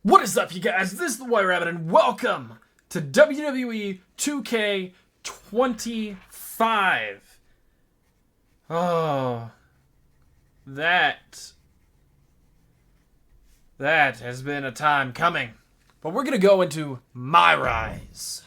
What is up, you guys? This is the White Rabbit, and welcome to WWE 2K25. Oh, that has been a time coming. But we're going to go into My Rise.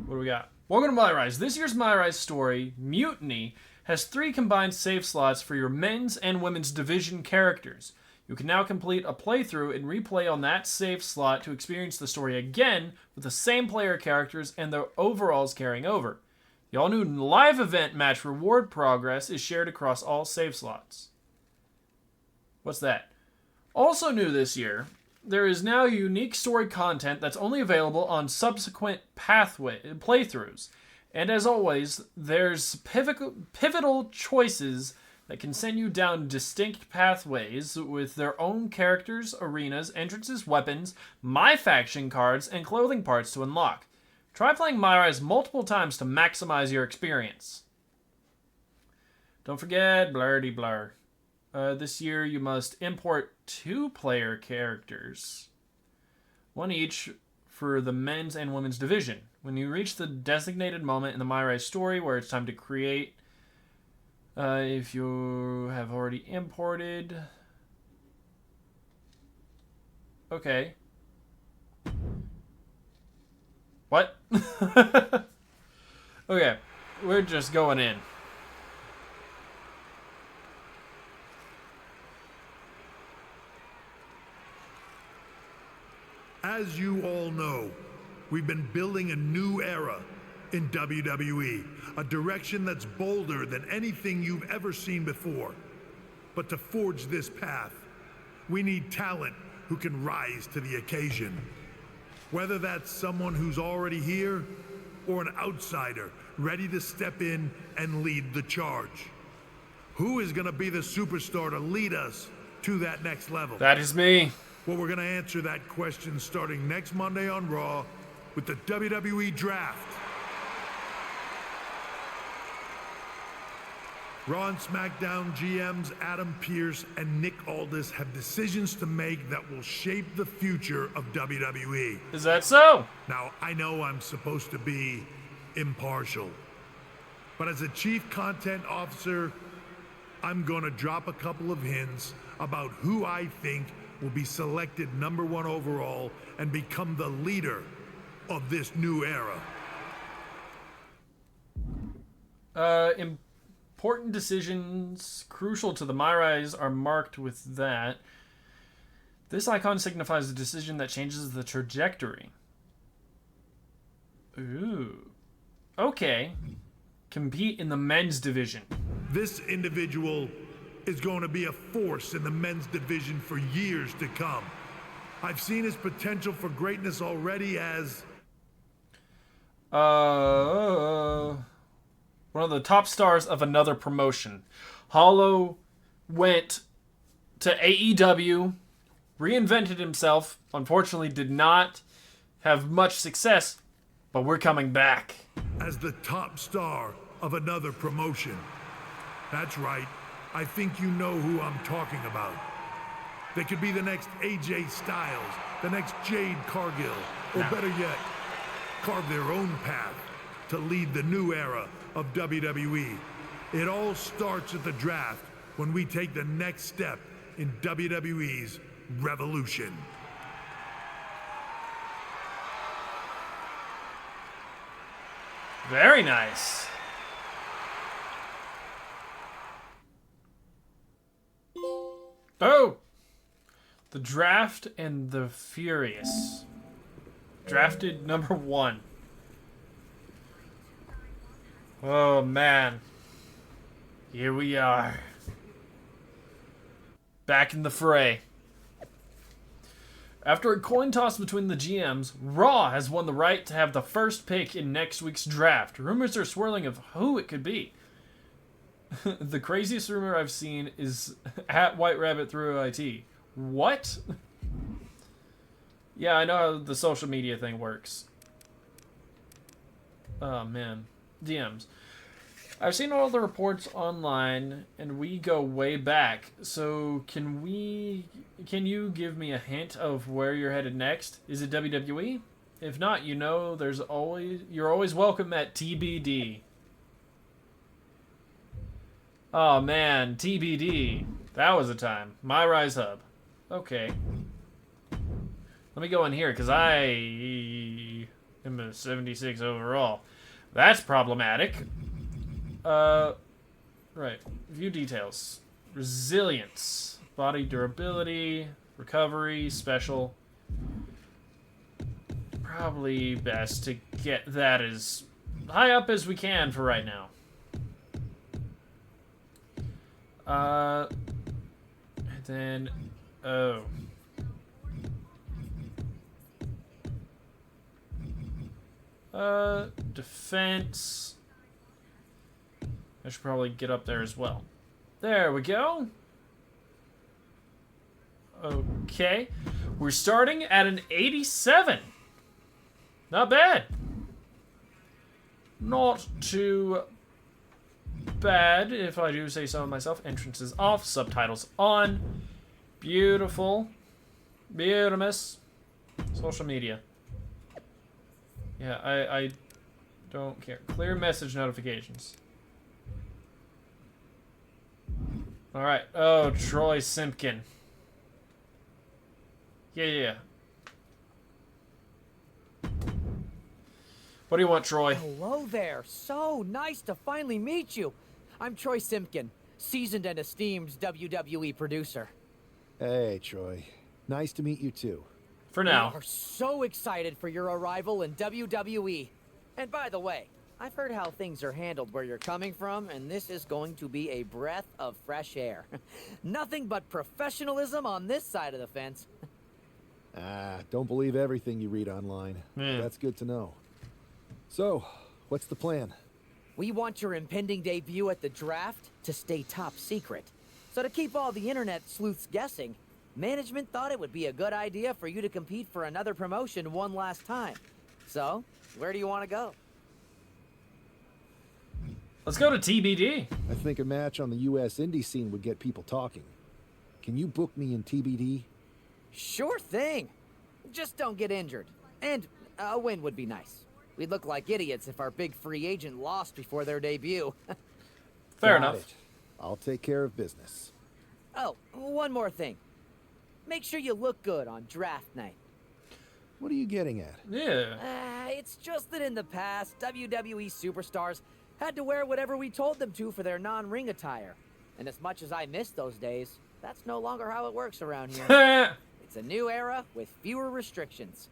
What do we got? Welcome to My Rise. This year's My Rise story, Mutiny, has 3 combined save slots for your men's and women's division characters. You can now complete a playthrough and replay on that save slot to experience the story again with the same player characters and their overalls carrying over. The all-new live event match reward progress is shared across all save slots. What's that? Also new this year, there is now unique story content that's only available on subsequent playthroughs. And as always, there's pivotal choices that can send you down distinct pathways with their own characters, arenas, entrances, weapons, My Faction cards, and clothing parts to unlock. Try playing My Rise multiple times to maximize your experience. Don't forget, blurdy blur. This year you must import 2 player characters. 1 each for the men's and women's division. When you reach the designated moment in the My Rise story where it's time to create, if you have already imported... Okay. What? Okay, we're just going in. As you all know, we've been building a new era in WWE, a direction that's bolder than anything you've ever seen before. But to forge this path, we need talent who can rise to the occasion. Whether that's someone who's already here, or an outsider ready to step in and lead the charge. Who is gonna be the superstar to lead us to that next level? That is me. Well, we're gonna answer that question starting next Monday on Raw with the WWE Draft. Raw and SmackDown GMs Adam Pearce and Nick Aldis have decisions to make that will shape the future of WWE. Is that so? Now, I know I'm supposed to be impartial, but as a chief content officer, I'm gonna drop a couple of hints about who I think will be selected #1 overall and become the leader of this new era. Important decisions crucial to the My Rise are marked with that. This icon signifies a decision that changes the trajectory. Ooh. Okay. Compete in the men's division. This individual is going to be a force in the men's division for years to come. I've seen his potential for greatness already as... one of the top stars of another promotion. Hollow went to AEW, reinvented himself, unfortunately did not have much success, but we're coming back. As the top star of another promotion. That's right. I think you know who I'm talking about. They could be the next AJ Styles, the next Jade Cargill, or better yet, carve their own path to lead the new era of WWE. It all starts at the draft when we take the next step in WWE's revolution. Very nice. Oh! The Draft and the Furious. Drafted #1. Oh, man. Here we are. Back in the fray. After a coin toss between the GMs, Raw has won the right to have the first pick in next week's draft. Rumors are swirling of who it could be. The craziest rumor I've seen is at White Rabbit through IT. What? Yeah, I know how the social media thing works. Oh, man. DMs. I've seen all the reports online, and we go way back. So can we can you give me a hint of where you're headed next? Is it WWE? If not, you know you're always welcome at TBD. Oh man, TBD. That was a time. My Rise Hub. Okay. Let me go in here, because I am a 76 overall. That's problematic. Right. View details. Resilience. Body durability. Recovery. Special. Probably best to get that as high up as we can for right now. And then... Oh. Defense. I should probably get up there as well. There we go. Okay. We're starting at an 87. Not bad. Not too bad, if I do say so myself. Entrances off, subtitles on. Beautiful. Beautimous. Social media. Yeah, I don't care. Clear message notifications. Alright. Oh, Troy Simpkin. Yeah. What do you want, Troy? Hello there. So nice to finally meet you. I'm Troy Simpkin, seasoned and esteemed WWE producer. Hey, Troy. Nice to meet you, too. For now. We are so excited for your arrival in WWE. And by the way, I've heard how things are handled where you're coming from, and this is going to be a breath of fresh air. Nothing but professionalism on this side of the fence. Don't believe everything you read online. Yeah. That's good to know. So, what's the plan? We want your impending debut at the draft to stay top secret. So to keep all the internet sleuths guessing, management thought it would be a good idea for you to compete for another promotion one last time. So, where do you want to go? Let's go to TBD. I think a match on the U.S. indie scene would get people talking. Can you book me in TBD? Sure thing. Just don't get injured. And a win would be nice. We'd look like idiots if our big free agent lost before their debut. Fair Got enough. it. I'll take care of business. Oh, one more thing. Make sure you look good on draft night. What are you getting at? Yeah. It's just that in the past, WWE superstars had to wear whatever we told them to for their non-ring attire. And as much as I miss those days, that's no longer how it works around here. It's a new era with fewer restrictions.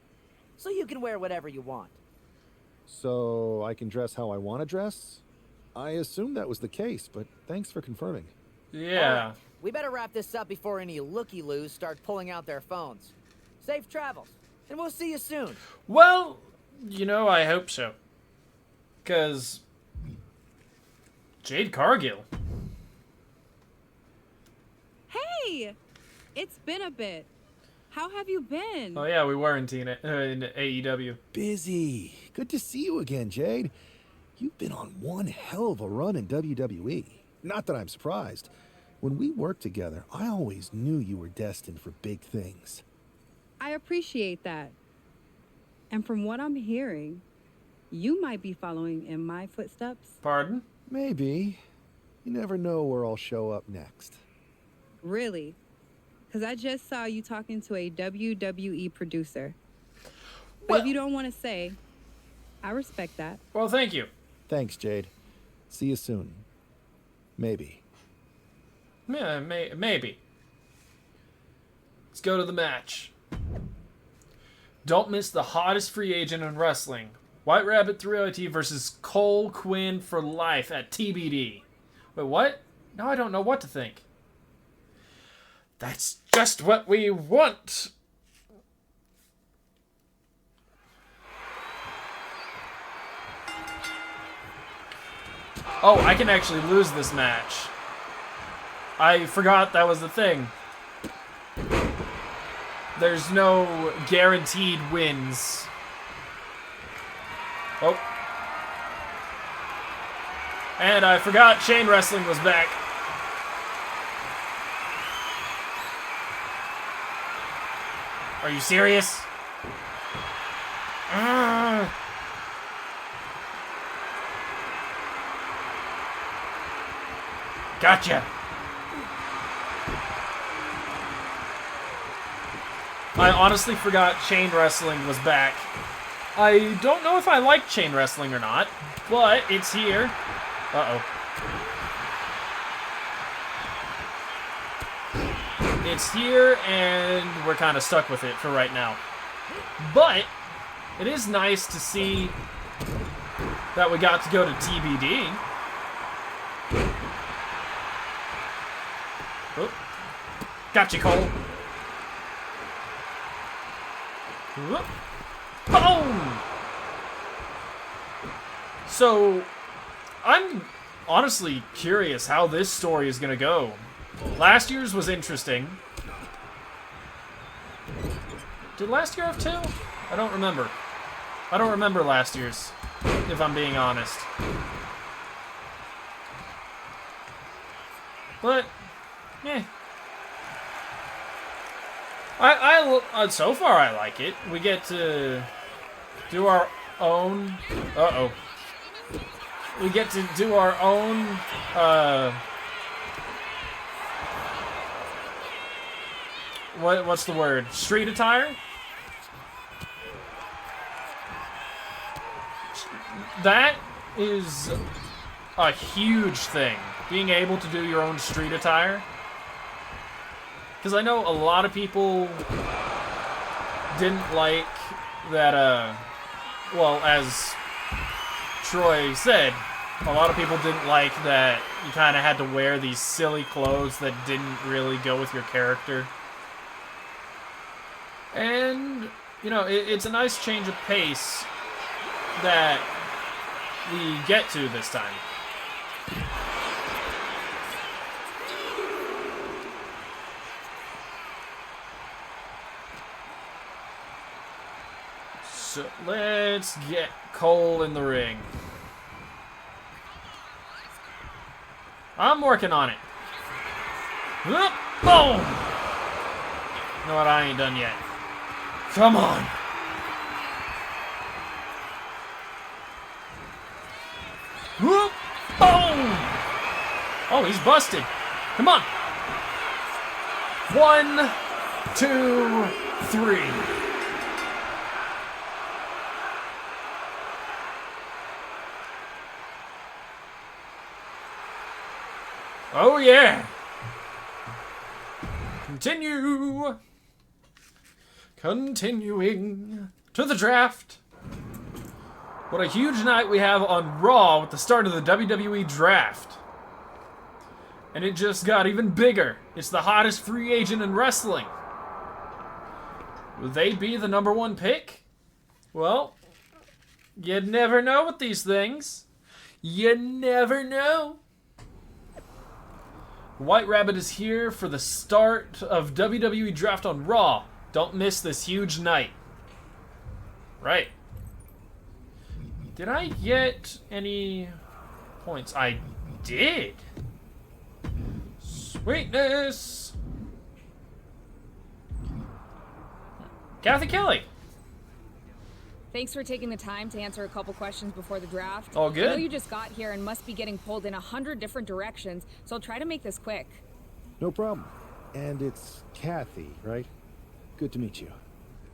So you can wear whatever you want. So, I can dress how I want to dress? I assumed that was the case, but thanks for confirming. Yeah. All right, we better wrap this up before any looky-loos start pulling out their phones. Safe travels, and we'll see you soon. Well, you know, I hope so. Because Jade Cargill. Hey! It's been a bit. How have you been? Oh yeah, we were in AEW. Busy. Good to see you again, Jade. You've been on one hell of a run in WWE. Not that I'm surprised. When we worked together, I always knew you were destined for big things. I appreciate that. And from what I'm hearing, you might be following in my footsteps. Pardon? Maybe. You never know where I'll show up next. Really? Because I just saw you talking to a WWE producer. But Well- if you don't want to say, I respect that. Well, thank you. Thanks, Jade. See you soon. Maybe. Yeah, maybe. Let's go to the match. Don't miss the hottest free agent in wrestling. White Rabbit 3LT versus Cole Quinn for life at TBD. Wait, what? Now I don't know what to think. That's just what we want. Oh, I can actually lose this match. I forgot that was the thing. There's no guaranteed wins. Oh. And I forgot Chain Wrestling was back. Are you serious? Gotcha. I honestly forgot chain wrestling was back. I don't know if I like chain wrestling or not, but it's here. Uh-oh. It's here, and we're kind of stuck with it for right now. But it is nice to see that we got to go to TBD. Oh. Gotcha, Cole. Whoop. Boom! So, I'm honestly curious how this story is going to go. Last year's was interesting. Did last year have two? I don't remember. I don't remember last year's, if I'm being honest. But, yeah. So far I like it. We get to do our own... Uh-oh. We get to do our own, what's the word? Street attire? That is a huge thing. Being able to do your own street attire. Because I know a lot of people didn't like that, well, as Troy said, a lot of people didn't like that you kind of had to wear these silly clothes that didn't really go with your character. And, you know, it's a nice change of pace that we get to this time. So let's get Cole in the ring. I'm working on it. Whoop, boom! You know what? I ain't done yet. Come on. Whoop, boom! Oh, he's busted. Come on. 1, 2, 3. Oh, yeah. Continue. Continuing to the draft. What a huge night we have on Raw with the start of the WWE draft. And it just got even bigger. It's the hottest free agent in wrestling. Will they be the #1 pick? Well, you never know with these things. You never know. White Rabbit is here for the start of WWE Draft on Raw. Don't miss this huge night. Right. Did I get any points? I did. Sweetness. Kathy Kelly. Thanks for taking the time to answer a couple questions before the draft. All good. I know you just got here and must be getting pulled in 100 different directions, so I'll try to make this quick. No problem. And it's Kathy, right? Good to meet you.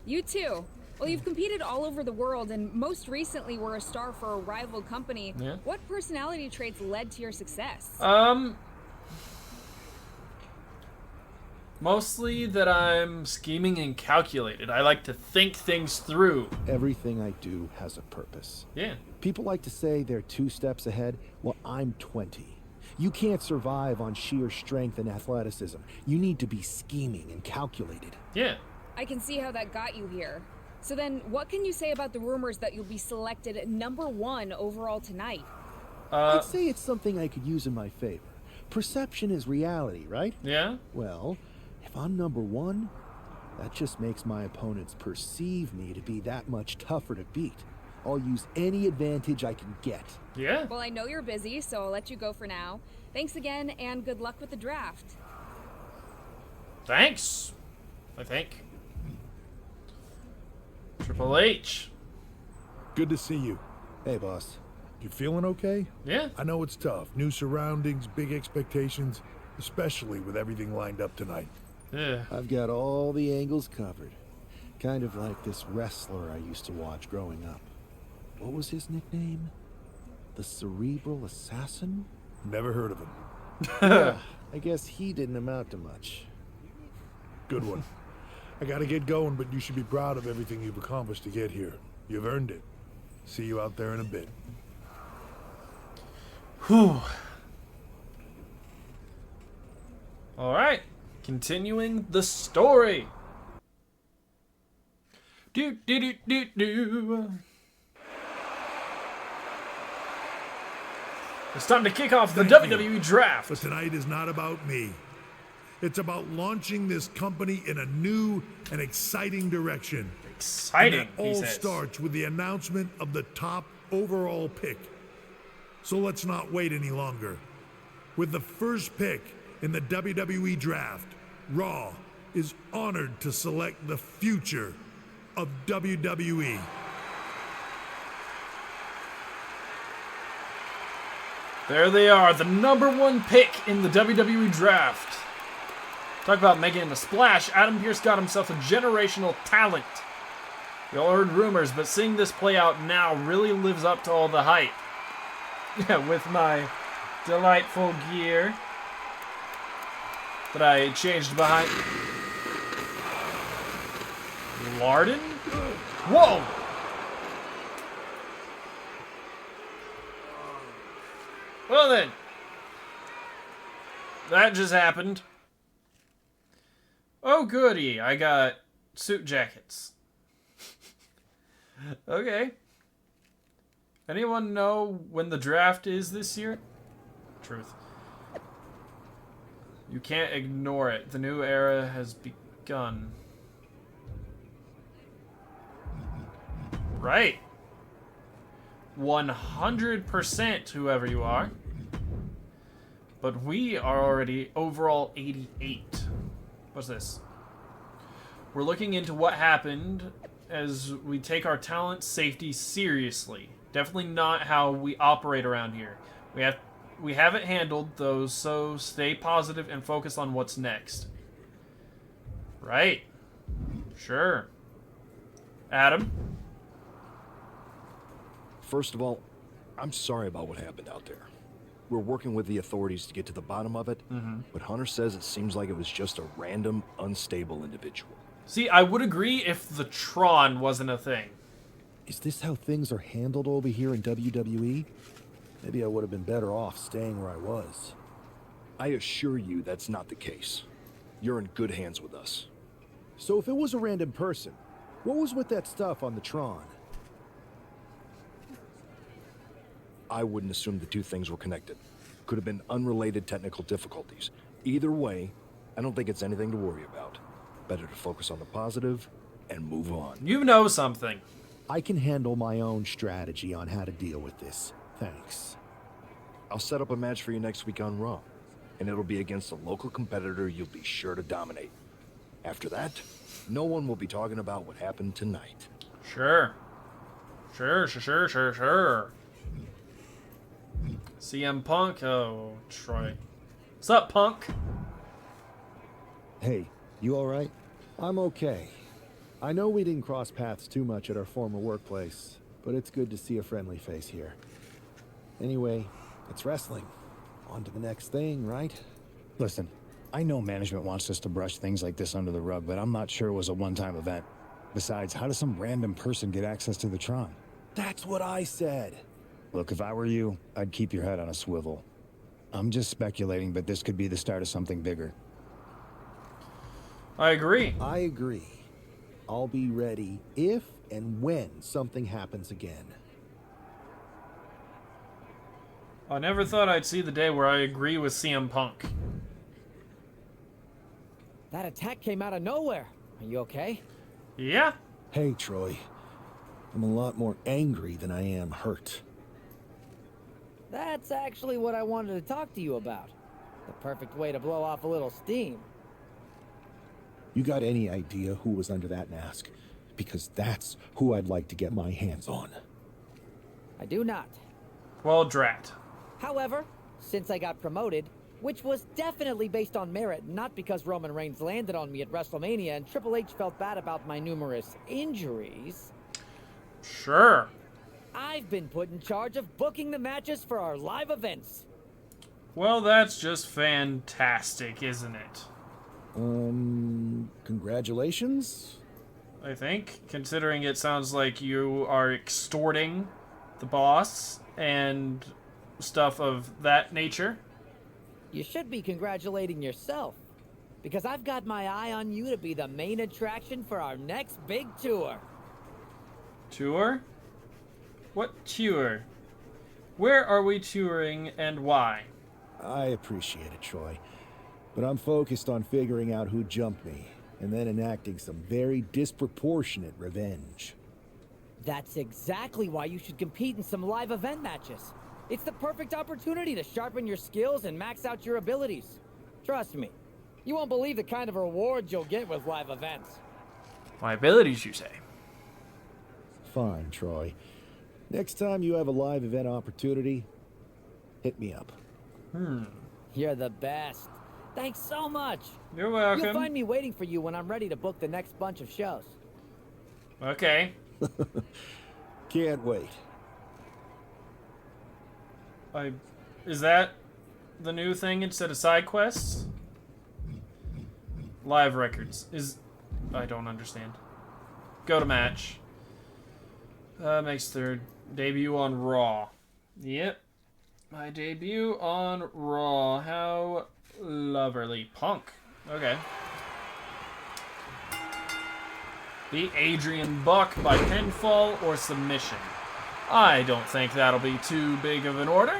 You too. Well, you've competed all over the world and most recently were a star for a rival company. Yeah. What personality traits led to your success? Mostly that I'm scheming and calculated. I like to think things through. Everything I do has a purpose. Yeah. People like to say they're 2 steps ahead. Well, I'm 20. You can't survive on sheer strength and athleticism. You need to be scheming and calculated. Yeah. I can see how that got you here. So then, what can you say about the rumors that you'll be selected #1 overall tonight? I'd say it's something I could use in my favor. Perception is reality, right? Yeah. Well, if I'm #1, that just makes my opponents perceive me to be that much tougher to beat. I'll use any advantage I can get. Yeah. Well, I know you're busy, so I'll let you go for now. Thanks again, and good luck with the draft. Thanks. I think. Triple H. Good to see you. Hey, boss. You feeling okay? Yeah. I know it's tough. New surroundings, big expectations, especially with everything lined up tonight. Yeah. I've got all the angles covered. Kind of like this wrestler I used to watch growing up. What was his nickname? The Cerebral Assassin? Never heard of him. Yeah, I guess he didn't amount to much. Good one. I gotta get going, but you should be proud of everything you've accomplished to get here. You've earned it. See you out there in a bit. Whew. Alright. Continuing the story. Do do do do do. It's time to kick off the Thank you. WWE draft. But tonight is not about me. It's about launching this company in a new and exciting direction. Exciting, And he that all says. starts with the announcement of the top overall pick. So let's not wait any longer. With the first pick in the WWE draft, Raw is honored to select the future of WWE. There they are, the #1 pick in the WWE draft. Talk about making a splash. Adam Pearce got himself a generational talent. We all heard rumors, but seeing this play out now really lives up to all the hype. Yeah, with my delightful gear that I changed behind. Larden? Whoa! Well then. That just happened. Oh goody, I got suit jackets. Okay. Anyone know when the draft is this year? Truth. You can't ignore it. The new era has begun. Right. 100% whoever you are. But we are already overall 88. What's this? We're looking into what happened as we take our talent safety seriously. Definitely not how we operate around here. We haven't handled those, so stay positive and focus on what's next. Right. Sure. Adam? First of all, I'm sorry about what happened out there. We're working with the authorities to get to the bottom of it, but Hunter says it seems like it was just a random, unstable individual. See, I would agree if the Tron wasn't a thing. Is this how things are handled over here in WWE? Maybe I would have been better off staying where I was. I assure you that's not the case. You're in good hands with us. So if it was a random person, what was with that stuff on the Tron? I wouldn't assume the two things were connected. Could have been unrelated technical difficulties. Either way, I don't think it's anything to worry about. Better to focus on the positive and move on. You know something. I can handle my own strategy on how to deal with this. Thanks. I'll set up a match for you next week on Raw, and it'll be against a local competitor you'll be sure to dominate. After that, no one will be talking about what happened tonight. Sure. Sure. CM Punk? Oh, Troy. What's up, Punk? Hey, you alright? I'm okay. I know we didn't cross paths too much at our former workplace, but it's good to see a friendly face here. Anyway, it's wrestling. On to the next thing, right? Listen, I know management wants us to brush things like this under the rug, but I'm not sure it was a one-time event. Besides, how does some random person get access to the Tron? That's what I said. Look, if I were you, I'd keep your head on a swivel. I'm just speculating, but this could be the start of something bigger. I agree. I agree. I'll be ready if and when something happens again. I never thought I'd see the day where I agree with CM Punk. That attack came out of nowhere. Are you okay? Yeah? Hey, Troy. I'm a lot more angry than I am hurt. That's actually what I wanted to talk to you about. The perfect way to blow off a little steam. You got any idea who was under that mask? because that's who I'd like to get my hands on. I do not. Well, drat. However, since I got promoted, which was definitely based on merit, not because Roman Reigns landed on me at WrestleMania and Triple H felt bad about my numerous injuries, Sure. I've been put in charge of booking the matches for our live events. Well, that's just fantastic, isn't it? Congratulations? I think, considering it sounds like you are extorting the boss and stuff of that nature. You should be congratulating yourself, because I've got my eye on you to be the main attraction for our next big tour. Tour? What tour? Where are we touring and why? I appreciate it, Troy. But I'm focused on figuring out who jumped me, and then enacting some very disproportionate revenge. That's exactly why you should compete in some live event matches. It's the perfect opportunity to sharpen your skills and max out your abilities. Trust me, you won't believe the kind of rewards you'll get with live events. My abilities, you say? Fine, Troy. Next time you have a live event opportunity, hit me up. You're the best. Thanks so much. You're welcome. You'll find me waiting for you when I'm ready to book the next bunch of shows. Okay. Can't wait. Is that the new thing instead of side quests? Live records. I don't understand. Go to match. Makes their debut on Raw. Yep. My debut on Raw. How lovely. Punk. Okay. Beat Adrian Buck by pinfall or submission. I don't think that'll be too big of an order.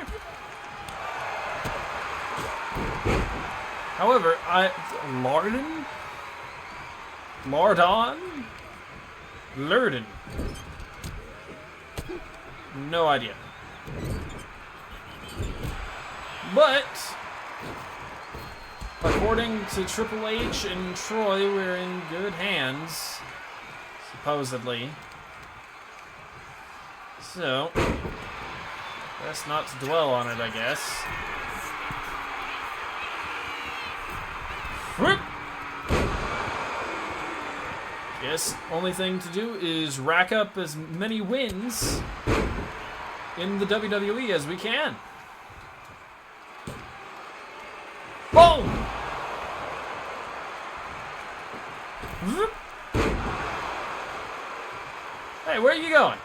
However, Lurden? No idea. But, according to Triple H and Troy, we're in good hands. Supposedly. So, best not to dwell on it, I guess. Whoop! Guess only thing to do is rack up as many wins in the WWE as we can. Boom! Whoop! Hey, where are you going?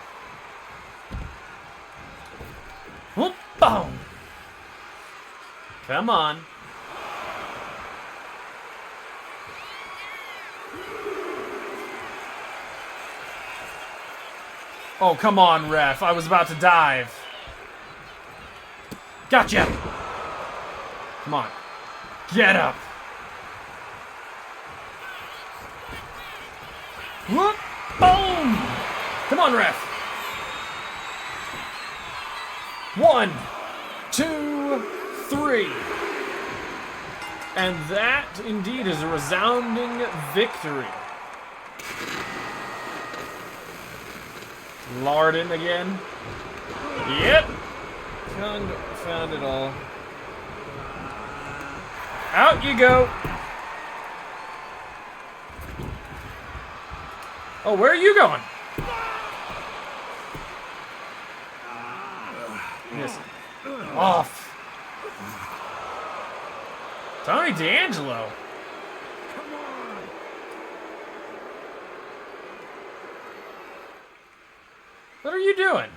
Whoop! Boom! Come on. Oh, come on, ref. I was about to dive. Gotcha! Come on. Get up! Whoop! Boom! Come on, ref! 1, 2, 3. And that, indeed, is a resounding victory. Larden again. Yep. Found it all. Out you go. Oh, where are you going? Yes. Off. Tony D'Angelo. What are you doing?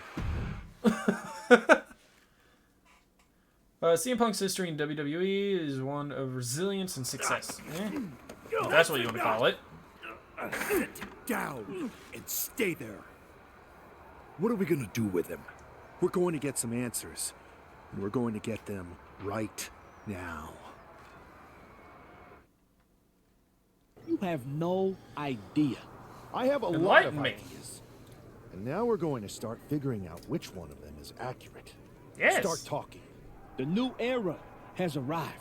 CM Punk's history in WWE is one of resilience and success. If that's what you want to call it. Sit down and stay there. What are we gonna do with him? We're going to get some answers. And we're going to get them right now. You have no idea. I have a lot Enlighten of me. ideas. And now we're going to start figuring out which one of them is accurate. Yes. Start talking. The new era has arrived.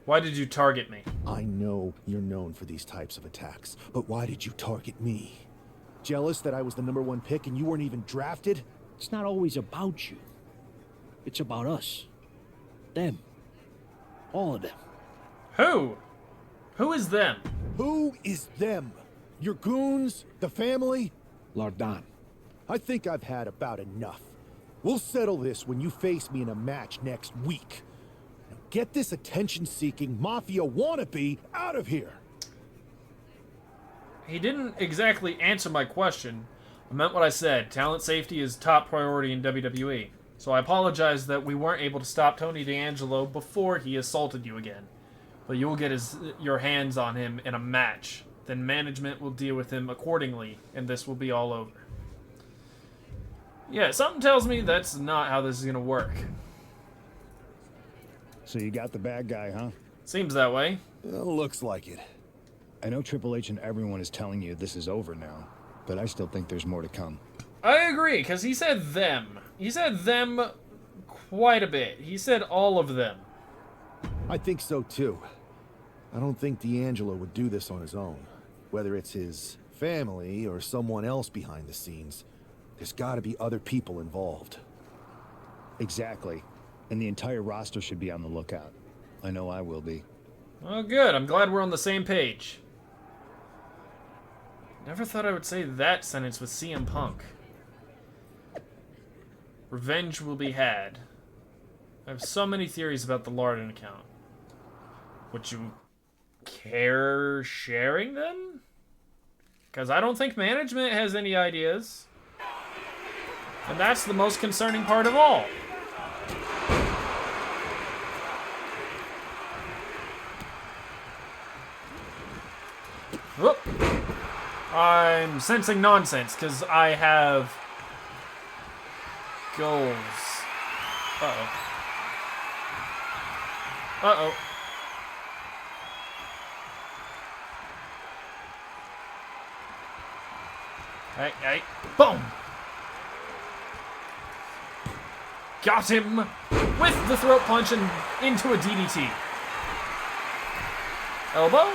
Why did you target me? I know you're known for these types of attacks, but why did you target me? Jealous that I was the #1 pick and you weren't even drafted? It's not always about you. It's about us. Them. All of them. Who? Who is them? Who is them? Your goons? The family? Lardan. I think I've had about enough. We'll settle this when you face me in a match next week. Now get this attention-seeking mafia wannabe out of here! He didn't exactly answer my question. I meant what I said. Talent safety is top priority in WWE. So I apologize that we weren't able to stop Tony D'Angelo before he assaulted you again. But you will get your hands on him in a match. Then management will deal with him accordingly, and this will be all over. Yeah, something tells me that's not how this is going to work. So you got the bad guy, huh? Seems that way. Well, looks like it. I know Triple H and everyone is telling you this is over now, but I still think there's more to come. I agree, because he said them. He said them quite a bit. He said all of them. I think so too. I don't think D'Angelo would do this on his own. Whether it's his family or someone else behind the scenes, there's got to be other people involved. Exactly. And the entire roster should be on the lookout. I know I will be. Oh, good. I'm glad we're on the same page. Never thought I would say that sentence with CM Punk. Revenge will be had. I have so many theories about the Larden account. Would you care sharing them? Because I don't think management has any ideas. And that's the most concerning part of all. Whoop. I'm sensing nonsense because I have goals. Uh-oh. Uh-oh. Hey, hey. Boom! Got him with the throat punch and into a DDT. Elbow?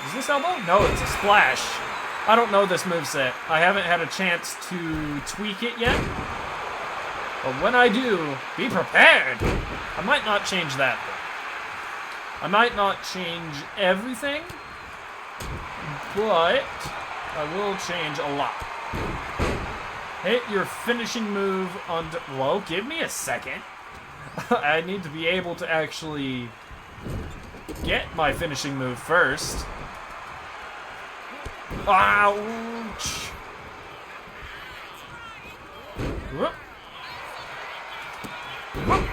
Is this elbow? No, it's a splash. I don't know this moveset. I haven't had a chance to tweak it yet. But when I do, be prepared. I might not change that. I might not change everything, but I will change a lot. Hit your finishing move on... Whoa, give me a second. I need to be able to actually get my finishing move first. Ouch! Whoop. Whoop.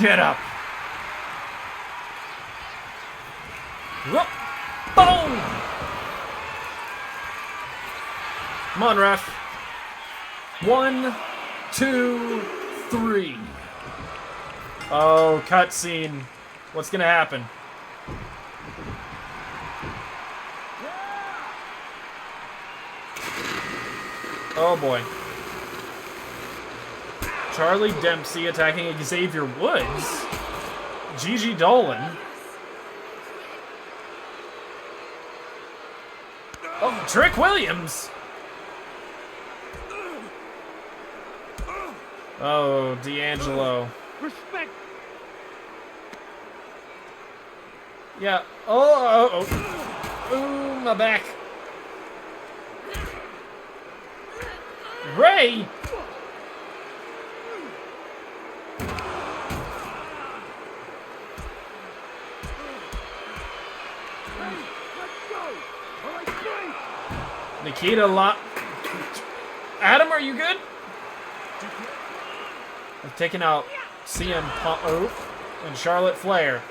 Get up! Whoop. Boom! Come on, ref. 1, 2, 3. Oh, cutscene. What's gonna happen? Oh boy. Charlie Dempsey attacking Xavier Woods. Gigi Dolan. Oh, Trick Williams. Oh, D'Angelo. Respect. Yeah. Oh. Ooh, my back. Ray. Nikita Adam, are you good? I've taken out CM Punk and Charlotte Flair.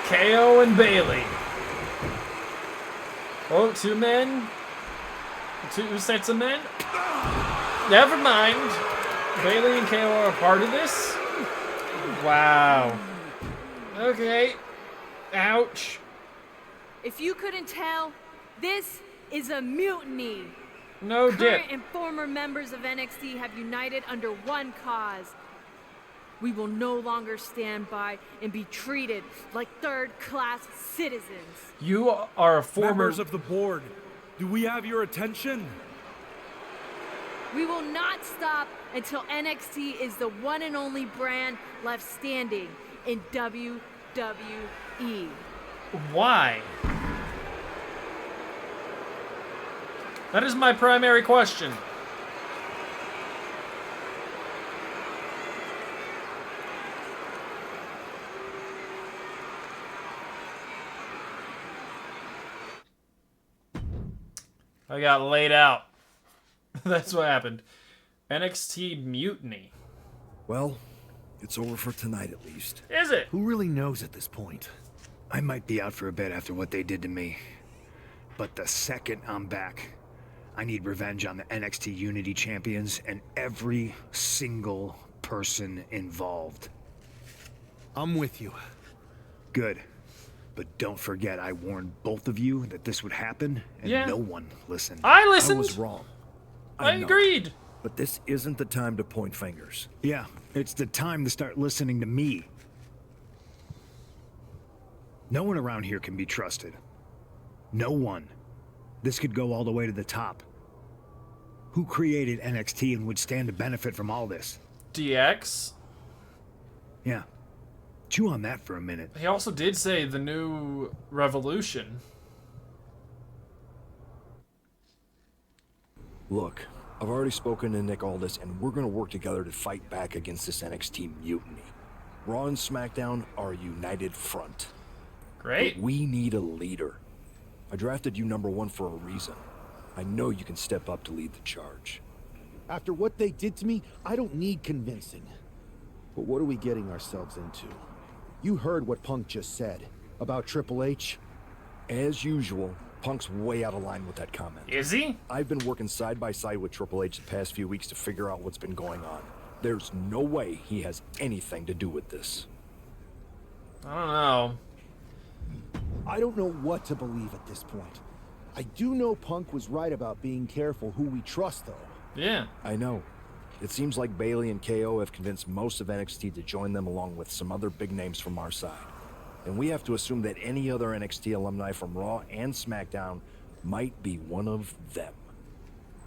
KO and Bailey. Oh, 2 men. 2 sets of men. Never mind. Bailey and KO are a part of this. Wow. Okay. Ouch. If you couldn't tell, this is a mutiny. No dip. Current and former members of NXT have united under one cause. We will no longer stand by and be treated like third-class citizens. You are a former... Members of the board, do we have your attention? We will not stop until NXT is the one and only brand left standing in WWE. Why? That is my primary question. I got laid out. That's what happened. NXT Mutiny. Well, it's over for tonight at least. Is it? Who really knows at this point? I might be out for a bit after what they did to me. But the second I'm back, I need revenge on the NXT Unity Champions and every single person involved. I'm with you. Good. But don't forget, I warned both of you that this would happen, and no one listened. I listened. I was wrong. I know. agreed. But this isn't the time to point fingers. Yeah, it's the time to start listening to me. No one around here can be trusted. No one. This could go all the way to the top. Who created NXT and would stand to benefit from all this? DX. Yeah. Chew on that for a minute. He also did say the new Revolution. Look, I've already spoken to Nick Aldis, and we're going to work together to fight back against this NXT mutiny. Raw and SmackDown are a united front. Great. But we need a leader. I drafted you #1 for a reason. I know you can step up to lead the charge. After what they did to me, I don't need convincing. But what are we getting ourselves into? You heard what Punk just said about Triple H. As usual, Punk's way out of line with that comment. Is he? I've been working side by side with Triple H the past few weeks to figure out what's been going on. There's no way he has anything to do with this. I don't know. I don't know what to believe at this point. I do know Punk was right about being careful who we trust, though. Yeah. I know. It seems like Bayley and KO have convinced most of NXT to join them along with some other big names from our side. And we have to assume that any other NXT alumni from Raw and SmackDown might be one of them.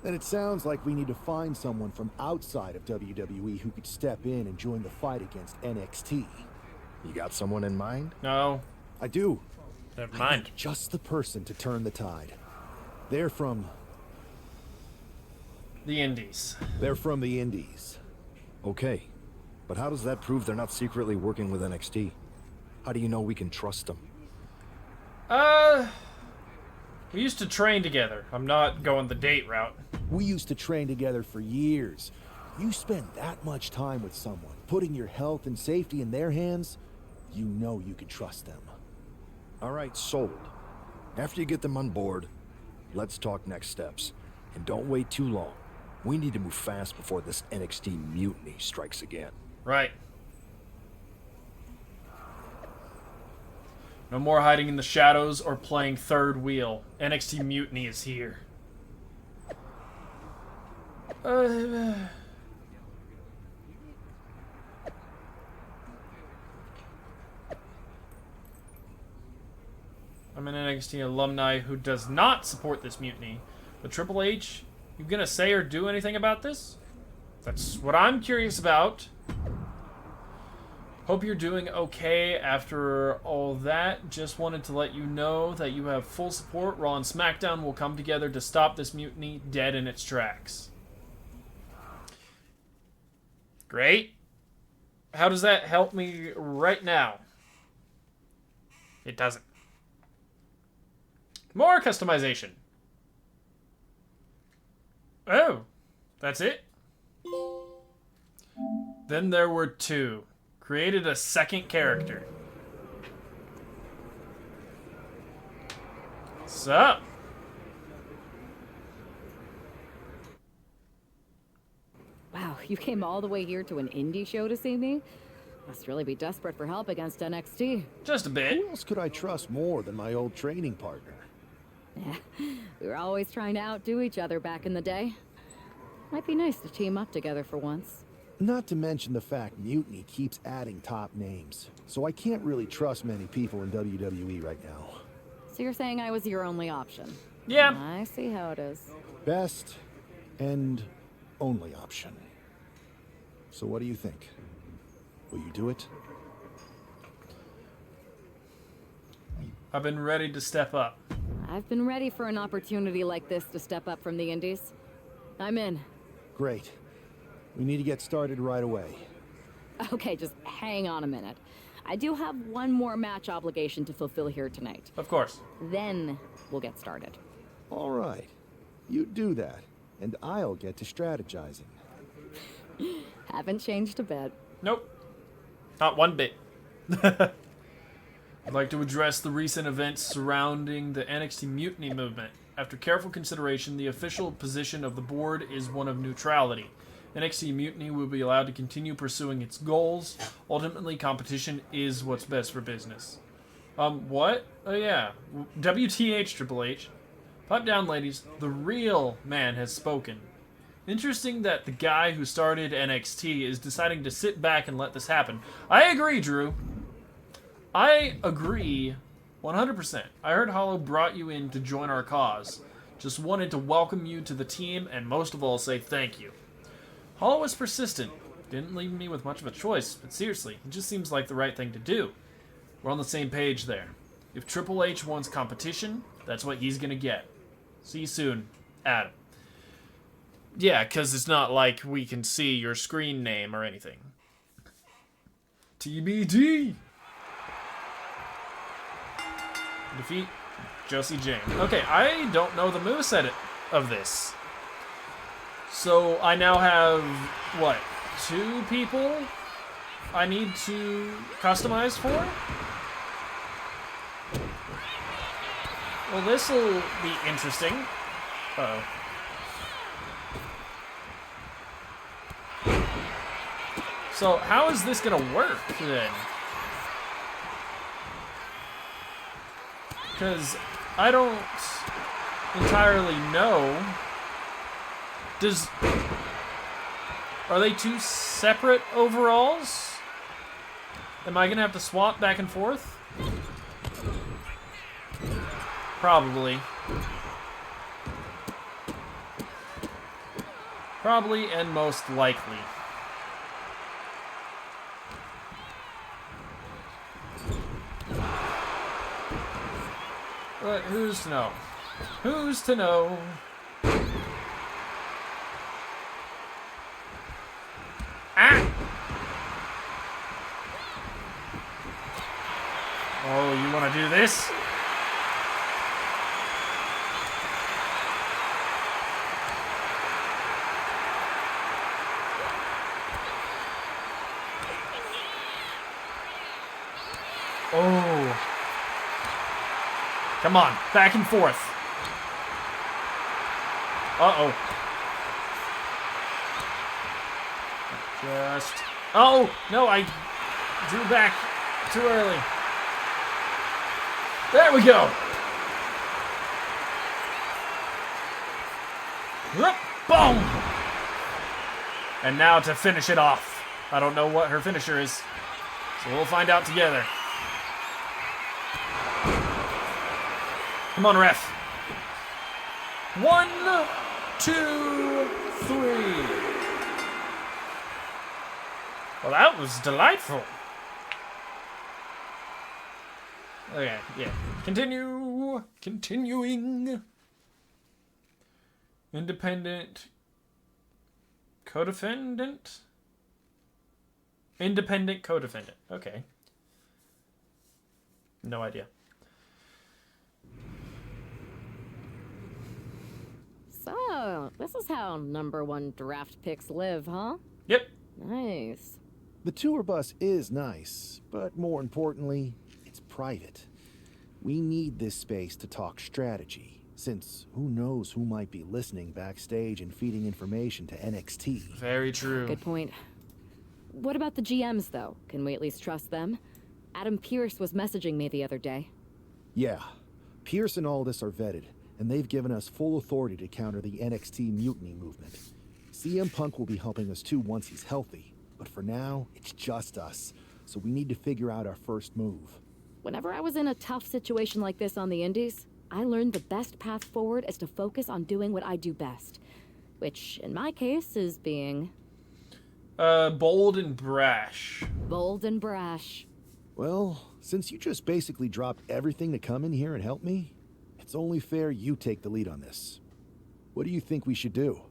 Then it sounds like we need to find someone from outside of WWE who could step in and join the fight against NXT. You got someone in mind? No. I do. Never I mind. need just the person to turn the tide. They're from The Indies. They're from the Indies. Okay. But how does that prove they're not secretly working with NXT? How do you know we can trust them? We used to train together. I'm not going the date route. We used to train together for years. You spend that much time with someone, putting your health and safety in their hands, you know you can trust them. All right, sold. After you get them on board, let's talk next steps. And don't wait too long. We need to move fast before this NXT mutiny strikes again. Right. No more hiding in the shadows or playing third wheel. NXT Mutiny is here. I'm an NXT alumni who does not support this mutiny. But Triple H, you gonna say or do anything about this? That's what I'm curious about. Hope you're doing okay after all that. Just wanted to let you know that you have full support. Raw and SmackDown will come together to stop this mutiny dead in its tracks. Great. How does that help me right now? It doesn't. More customization. Oh, that's it? Then there were two. Created a second character. What's up? Wow, you came all the way here to an indie show to see me? Must really be desperate for help against NXT. Just a bit. Who else could I trust more than my old training partner? We were always trying to outdo each other back in the day. Might be nice to team up together for once. Not to mention the fact Mutiny keeps adding top names, so I can't really trust many people in WWE right now. So you're saying I was your only option? Yeah. I see how it is. Best and only option. So what do you think? Will you do it? I've been ready to step up. I've been ready for an opportunity like this to step up from the indies. I'm in. Great. We need to get started right away. Okay, just hang on a minute. I do have one more match obligation to fulfill here tonight. Of course. Then we'll get started. All right. You do that, and I'll get to strategizing. Haven't changed a bit. Nope. Not one bit. I'd like to address the recent events surrounding the NXT Mutiny movement. After careful consideration, the official position of the board is one of neutrality. NXT Mutiny will be allowed to continue pursuing its goals. Ultimately, competition is what's best for business. What? Oh yeah. WTH, Triple H. Pipe down, ladies. The real man has spoken. Interesting that the guy who started NXT is deciding to sit back and let this happen. I agree, Drew. I agree 100%. I heard Hollow brought you in to join our cause. Just wanted to welcome you to the team and most of all say thank you. Hollow was persistent. Didn't leave me with much of a choice, but seriously, it just seems like the right thing to do. We're on the same page there. If Triple H wants competition, that's what he's gonna get. See you soon, Adam. Yeah, because it's not like we can see your screen name or anything. TBD! Defeat Josie Jane. Okay, I don't know the moveset of this. So I now have, what, 2 people I need to customize for? Well, this'll be interesting. Uh-oh. So how is this gonna work then? Because I don't entirely know. Are they 2 separate overalls? Am I gonna have to swap back and forth? Probably. Probably and most likely. But who's to know? Who's to know? Ah! Oh, you want to do this? Oh. Come on, back and forth. Uh-oh. Just... Oh, no, I drew back too early. There we go. Whoop, boom. And now to finish it off. I don't know what her finisher is, so we'll find out together. Come on, ref. 1, 2, 3. Well, that was delightful. Okay, yeah. Continuing. Independent. Co-defendant? Independent co-defendant. Okay. No idea. So, this is how #1 draft picks live, huh? Yep. Nice. The tour bus is nice, but more importantly, it's private. We need this space to talk strategy, since who knows who might be listening backstage and feeding information to NXT. Very true. Good point. What about the GMs, though? Can we at least trust them? Adam Pierce was messaging me the other day. Yeah, Pierce and Aldis are vetted, and they've given us full authority to counter the NXT mutiny movement. CM Punk will be helping us too once he's healthy, but for now, it's just us, so we need to figure out our first move. Whenever I was in a tough situation like this on the Indies, I learned the best path forward is to focus on doing what I do best. Which, in my case, is being... bold and brash. Bold and brash. Well, since you just basically dropped everything to come in here and help me, it's only fair you take the lead on this. What do you think we should do?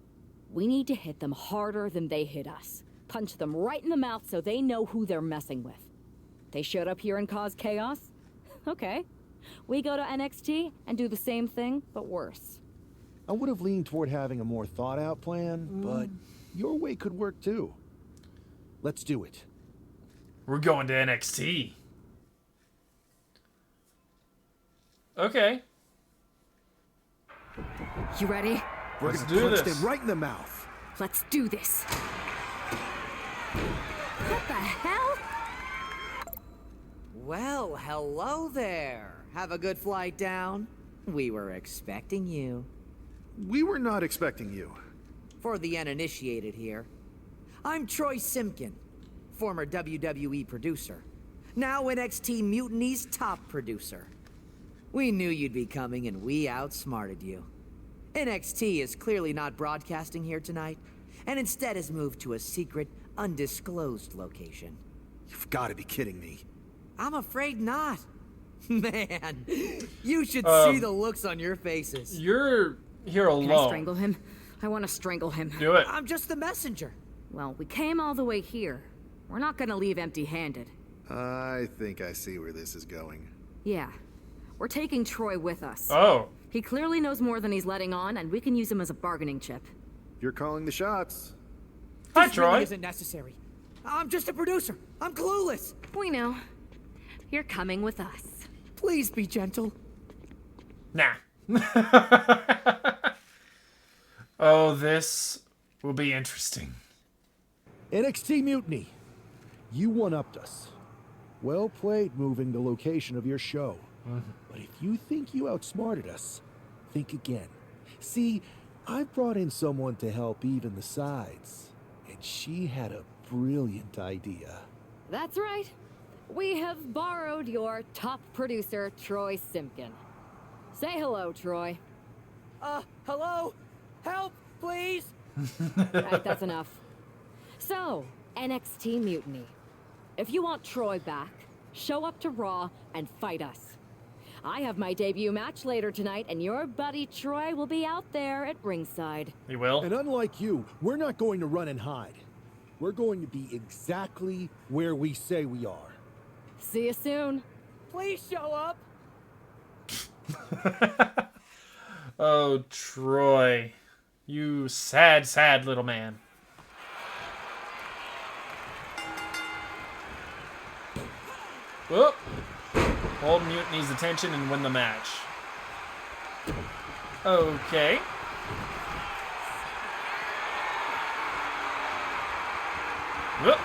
We need to hit them harder than they hit us. Punch them right in the mouth so they know who they're messing with. They showed up here and caused chaos? Okay. We go to NXT and do the same thing, but worse. I would have leaned toward having a more thought-out plan, but your way could work too. Let's do it. We're going to NXT. Okay. You ready? We're Let's gonna do punch this. them right in the mouth. Let's do this. What the hell? Well, hello there. Have a good flight down. We were expecting you. We were not expecting you. For the uninitiated here, I'm Troy Simkin, former WWE producer, now NXT Mutiny's top producer. We knew you'd be coming and we outsmarted you. NXT is clearly not broadcasting here tonight, and instead has moved to a secret, undisclosed location. You've got to be kidding me. I'm afraid not. Man, you should see the looks on your faces. You're here alone. Can I strangle him? I want to strangle him. Do it. I'm just the messenger. Well, we came all the way here. We're not gonna leave empty-handed. I think I see where this is going. Yeah. We're taking Troy with us. Oh. He clearly knows more than he's letting on, and we can use him as a bargaining chip. You're calling the shots. Hi, This really Troy. isn't necessary. I'm just a producer. I'm clueless. We know. You're coming with us. Please be gentle. Nah. Oh, this will be interesting. NXT Mutiny. You one-upped us. Well played moving the location of your show. But if you think you outsmarted us, think again. See, I've brought in someone to help even the sides, and she had a brilliant idea. That's right. We have borrowed your top producer, Troy Simkin. Say hello, Troy. Hello? Help, please? Right, that's enough. So, NXT Mutiny. If you want Troy back, show up to Raw and fight us. I have my debut match later tonight, and your buddy Troy will be out there at ringside. He will? And unlike you, we're not going to run and hide. We're going to be exactly where we say we are. See you soon. Please show up. Oh, Troy. You sad, sad little man. Whoop. Hold Mutiny's attention and win the match. Okay. Whoop.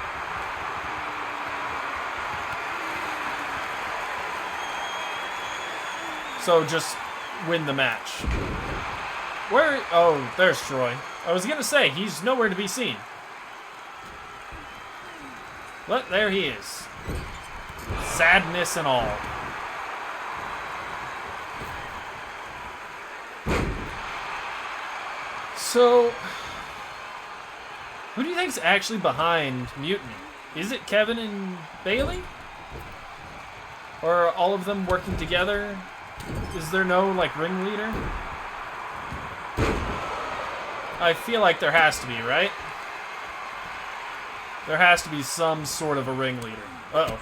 So just win the match. Where? Oh, there's Troy. I was gonna say, he's nowhere to be seen. But there he is. Sadness and all. So, who do you think's actually behind Mutiny? Is it Kevin and Bailey? Or are all of them working together? Is there no, like, ringleader? I feel like there has to be, right? There has to be some sort of a ringleader. Uh-oh.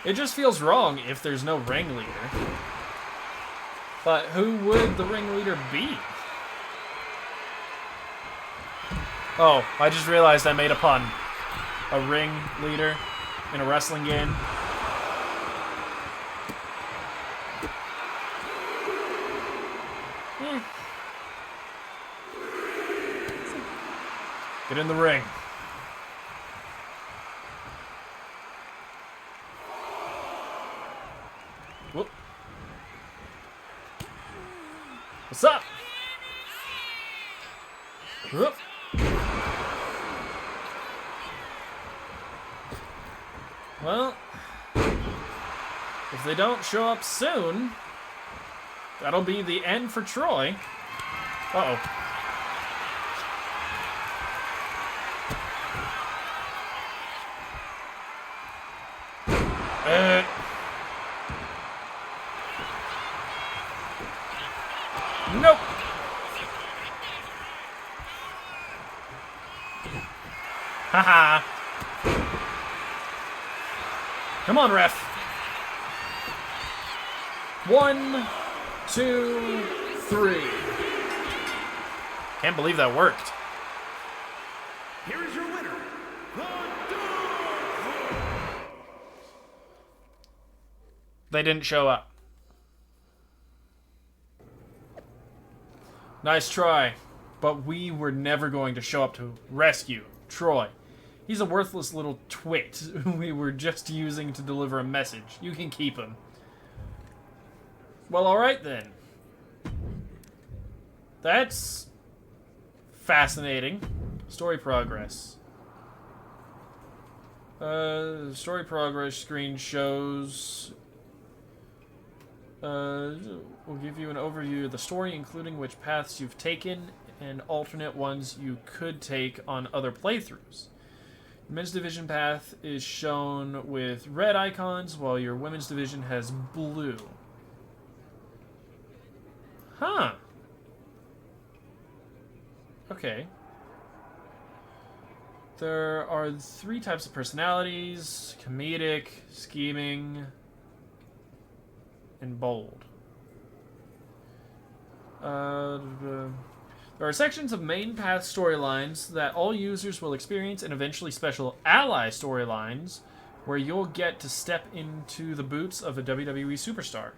It just feels wrong if there's no ringleader. But who would the ringleader be? Oh, I just realized I made a pun. A ringleader in a wrestling game. Get in the ring. Whoop. What's up? Whoop. Well, if they don't show up soon, that'll be the end for Troy. Uh-oh. Nope. Haha. Come on, ref. 1, 2, 3. Can't believe that worked. Here is your winner, They didn't show up. Nice try, but we were never going to show up to rescue Troy. He's a worthless little twit we were just using to deliver a message. You can keep him. Well, alright then. That's fascinating. Story progress. Story progress screen shows... will give you an overview of the story, including which paths you've taken and alternate ones you could take on other playthroughs. Your men's division path is shown with red icons, while your women's division has blue. Huh. Okay. There are 3 types of personalities: comedic, scheming, and bold. There are sections of main path storylines that all users will experience, and eventually special ally storylines where you'll get to step into the boots of a WWE superstar.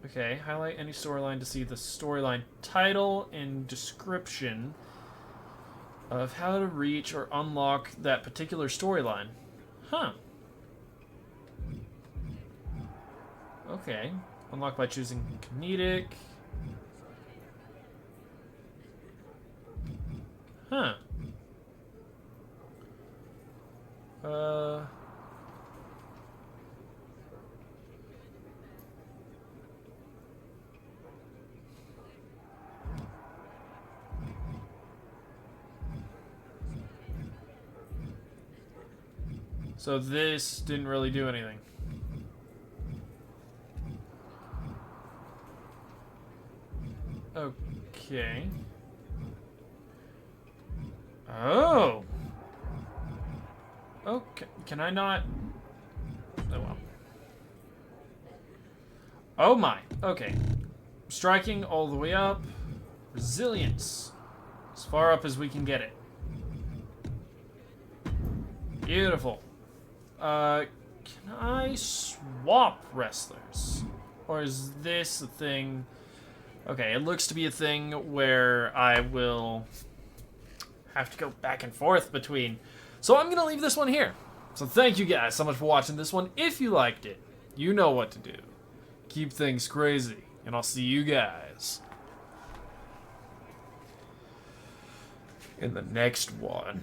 Okay, highlight any storyline to see the storyline title and description of how to reach or unlock that particular storyline. Huh. Okay. Unlock by choosing comedic. Huh. So this didn't really do anything. Okay. Oh. Okay. Can I not? Oh well. Oh my. Okay. Striking all the way up. Resilience. As far up as we can get it. Beautiful. Can I swap wrestlers? Or is this a thing? Okay, it looks to be a thing where I will have to go back and forth between. So I'm going to leave this one here. So thank you guys so much for watching this one. If you liked it, you know what to do. Keep things crazy, and I'll see you guys in the next one.